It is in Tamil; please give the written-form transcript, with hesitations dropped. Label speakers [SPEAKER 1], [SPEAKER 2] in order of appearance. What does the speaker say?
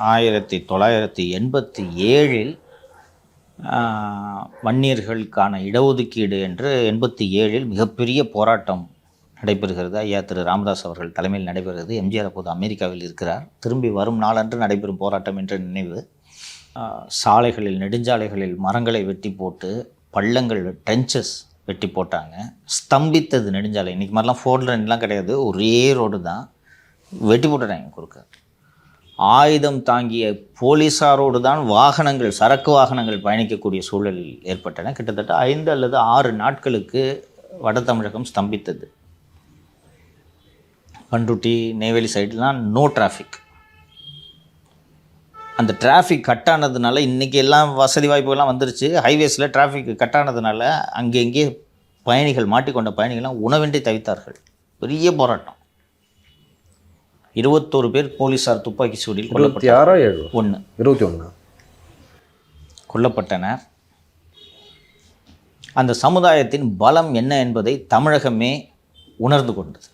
[SPEAKER 1] 1987 வன்னியர்களுக்கான இடஒதுக்கீடு என்று 87 மிகப்பெரிய போராட்டம் நடைபெறுகிறது. ஐயா திரு ராமதாஸ் அவர்கள் தலைமையில் நடைபெறுகிறது. எம்ஜிஆர் அப்போது அமெரிக்காவில் இருக்கிறார். திரும்பி வரும் நாளன்று நடைபெறும் போராட்டம் என்ற நினைவு. சாலைகளில், நெடுஞ்சாலைகளில் மரங்களை வெட்டி போட்டு, பள்ளங்கள், ட்ரென்ச்சஸ் வெட்டி போட்டாங்க. ஸ்தம்பித்தது நெடுஞ்சாலை. இன்றைக்கி மாதிரிலாம் 4 லைன்லாம் கிடையாது, ஒரே ரோடு தான். வெட்டி போட்டுட்டாங்க குறுக்க. ஆயுதம் தாங்கிய போலீஸாரோடு தான் வாகனங்கள், சரக்கு வாகனங்கள் பயணிக்கக்கூடிய சூழல் ஏற்பட்டன. கிட்டத்தட்ட 5 அல்லது 6 நாட்களுக்கு வட தமிழகம் ஸ்தம்பித்தது. பண்ருட்டி, நெய்வேலி சைட்லாம் நோ டிராஃபிக். அந்த டிராஃபிக் கட் ஆனதுனால, இன்றைக்கி எல்லாம் வசதி வாய்ப்புகள்லாம் வந்துருச்சு. ஹைவேஸில் டிராஃபிக் கட் ஆனதுனால அங்கங்கே பயணிகள், மாட்டிக்கொண்ட பயணிகள்லாம் உணவின்றி தவித்தார்கள். பெரிய போராட்டம். 21 பேர் போலீஸார் துப்பாக்கி சூடில் கொல்லப்பட்டனர். அந்த சமுதாயத்தின் பலம் என்ன என்பதை தமிழகமே உணர்ந்து கொண்டது.